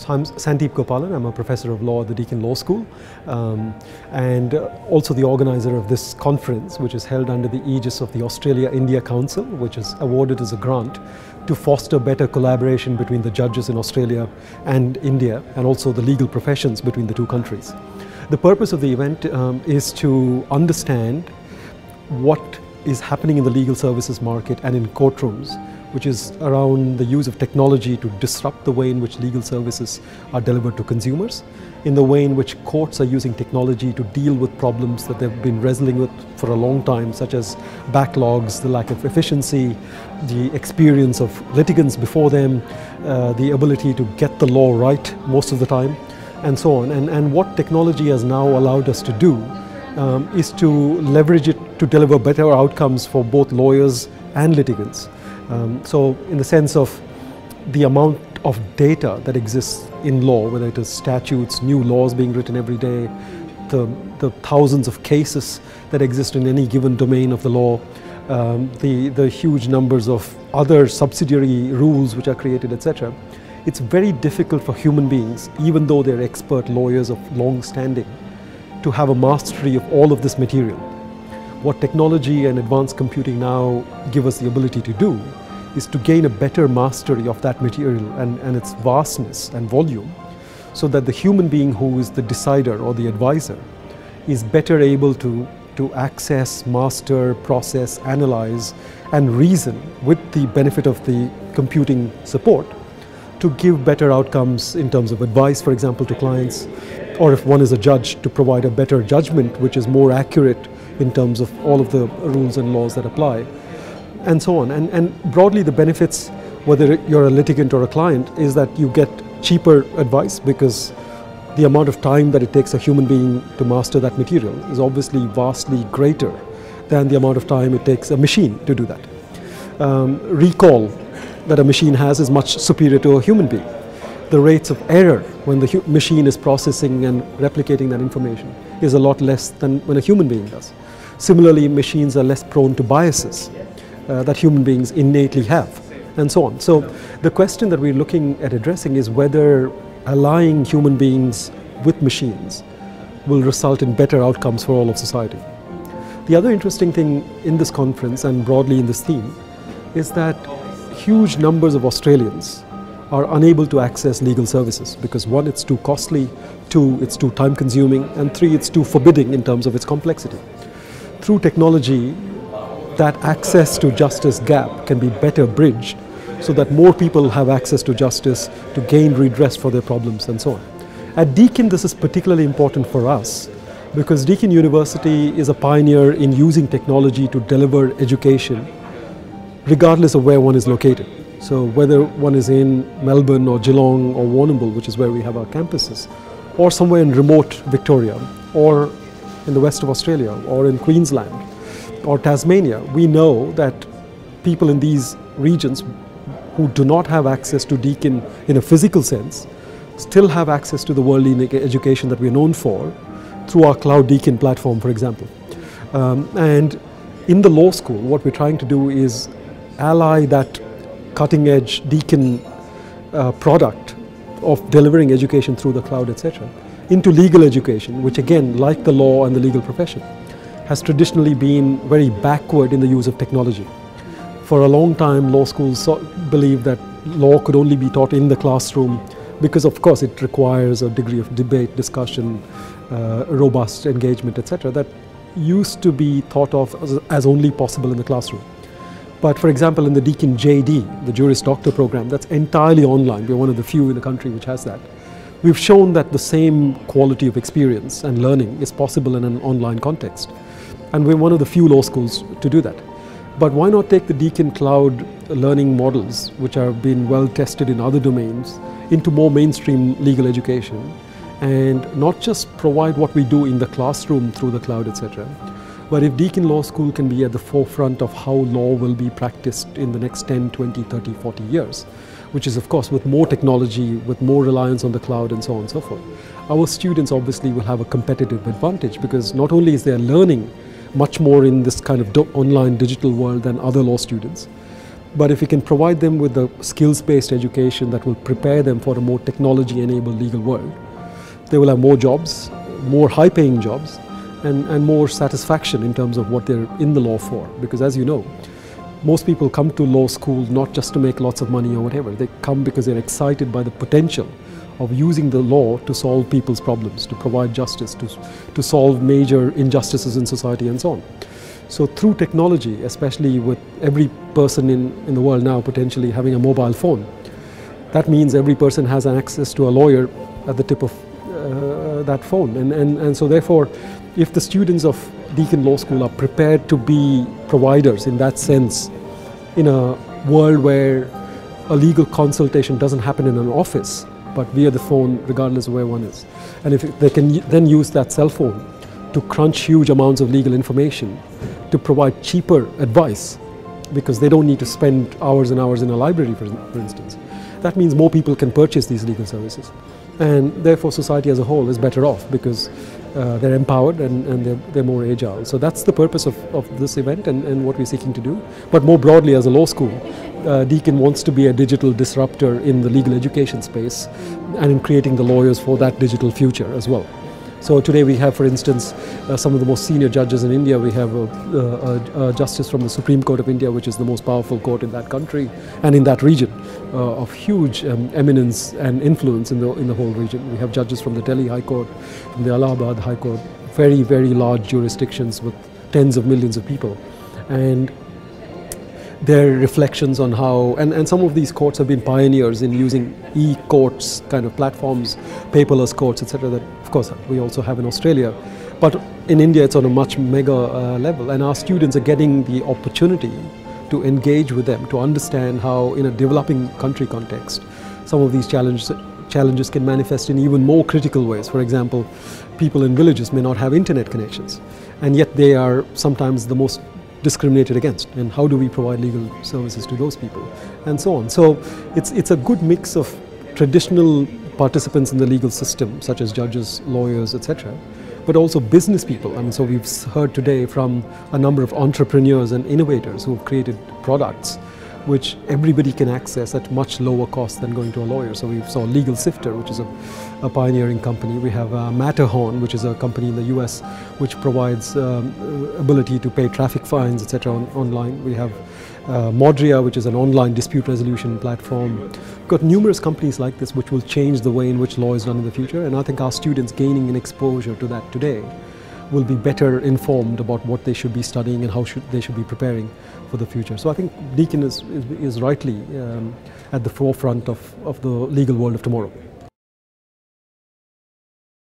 So I'm Sandeep Gopalan. I'm a professor of law at the Deakin Law School and also the organizer of this conference, which is held under the aegis of the Australia-India Council, which is awarded as a grant to foster better collaboration between the judges in Australia and India, and also the legal professions between the two countries. The purpose of the event is to understand what is happening in the legal services market and in courtrooms, which is around the use of technology to disrupt the way in which legal services are delivered to consumers, in the way in which courts are using technology to deal with problems that they've been wrestling with for a long time, such as backlogs, the lack of efficiency, the experience of litigants before them, the ability to get the law right most of the time, and so on. And what technology has now allowed us to do is to leverage it to deliver better outcomes for both lawyers and litigants. So in the sense of the amount of data that exists in law, whether it is statutes, new laws being written every day, the thousands of cases that exist in any given domain of the law, the huge numbers of other subsidiary rules which are created, etc. It's very difficult for human beings, even though they're expert lawyers of long standing, to have a mastery of all of this material. What technology and advanced computing now give us the ability to do is to gain a better mastery of that material and its vastness and volume, so that the human being who is the decider or the advisor is better able to access, master, process, analyze, and reason with the benefit of the computing support to give better outcomes in terms of advice, for example, to clients, or if one is a judge, to provide a better judgment which is more accurate in terms of all of the rules and laws that apply, and so on. And broadly, the benefits, whether you're a litigant or a client, is that you get cheaper advice, because the amount of time that it takes a human being to master that material is obviously vastly greater than the amount of time it takes a machine to do that. Recall that a machine has is much superior to a human being. The rates of error when the machine is processing and replicating that information is a lot less than when a human being does. Similarly, machines are less prone to biases that human beings innately have, and so on. So the question that we're looking at addressing is whether allying human beings with machines will result in better outcomes for all of society. The other interesting thing in this conference and broadly in this theme is that huge numbers of Australians are unable to access legal services because, one, it's too costly, two, it's too time consuming, and three, it's too forbidding in terms of its complexity. Through technology, that access to justice gap can be better bridged so that more people have access to justice to gain redress for their problems and so on. At Deakin, this is particularly important for us because Deakin University is a pioneer in using technology to deliver education regardless of where one is located. So whether one is in Melbourne or Geelong or Warrnambool, which is where we have our campuses, or somewhere in remote Victoria, or in the west of Australia, or in Queensland, or Tasmania, we know that people in these regions who do not have access to Deakin in a physical sense still have access to the world-leading education that we're known for through our Cloud Deakin platform, for example. And in the law school, what we're trying to do is ally that cutting-edge Deakin product of delivering education through the cloud, etc., into legal education, which again, like the law and the legal profession, has traditionally been very backward in the use of technology. For a long time, law schools believed that law could only be taught in the classroom because, of course, it requires a degree of debate, discussion, robust engagement, etc., that used to be thought of as only possible in the classroom. But for example, in the Deakin JD, the Juris Doctor program, that's entirely online. We're one of the few in the country which has that. We've shown that the same quality of experience and learning is possible in an online context. And we're one of the few law schools to do that. But why not take the Deakin Cloud learning models, which have been well tested in other domains, into more mainstream legal education, and not just provide what we do in the classroom through the cloud, etc., but if Deakin Law School can be at the forefront of how law will be practiced in the next 10, 20, 30, 40 years, which is of course with more technology, with more reliance on the cloud and so on and so forth, our students obviously will have a competitive advantage, because not only is their learning much more in this kind of online digital world than other law students, But if we can provide them with the skills-based education that will prepare them for a more technology-enabled legal world, they will have more jobs, more high-paying jobs, and more satisfaction in terms of what they're in the law for. Because as you know, most people come to law school not just to make lots of money or whatever. They come because they're excited by the potential of using the law to solve people's problems, to provide justice, to solve major injustices in society and so on. So through technology, especially with every person in the world now potentially having a mobile phone, that means every person has access to a lawyer at the tip of that phone. And so therefore, if the students of Deakin Law School are prepared to be providers in that sense, in a world where a legal consultation doesn't happen in an office, but via the phone, regardless of where one is. And if they can then use that cell phone to crunch huge amounts of legal information, to provide cheaper advice, because they don't need to spend hours and hours in a library, for instance. That means more people can purchase these legal services. And therefore society as a whole is better off because they're empowered and they're more agile. So that's the purpose of this event and what we're seeking to do. But more broadly as a law school, Deakin wants to be a digital disruptor in the legal education space and in creating the lawyers for that digital future as well. So today we have, for instance, some of the most senior judges in India. We have a justice from the Supreme Court of India, which is the most powerful court in that country and in that region, of huge eminence and influence in the whole region. We have judges from the Delhi High Court, from the Allahabad High Court, very, very large jurisdictions with tens of millions of people. And their reflections on how, and some of these courts have been pioneers in using e-courts kind of platforms, paperless courts, etc. that of course we also have in Australia. But in India it's on a much mega level, and our students are getting the opportunity to engage with them, to understand how in a developing country context some of these challenges can manifest in even more critical ways. For example, people in villages may not have internet connections, and yet they are sometimes the most discriminated against, and how do we provide legal services to those people, and so on. So it's a good mix of traditional participants in the legal system, such as judges, lawyers, etc., but also business people. I mean, so we've heard today from a number of entrepreneurs and innovators who have created products which everybody can access at much lower cost than going to a lawyer. So we saw LegalSifter, which is a pioneering company. We have Matterhorn, which is a company in the US which provides ability to pay traffic fines, etc. online. We have Modria, which is an online dispute resolution platform. We've got numerous companies like this which will change the way in which law is done in the future, and I think our students gaining an exposure to that today will be better informed about what they should be studying and how they should be preparing for the future. So I think Deakin is rightly at the forefront of the legal world of tomorrow.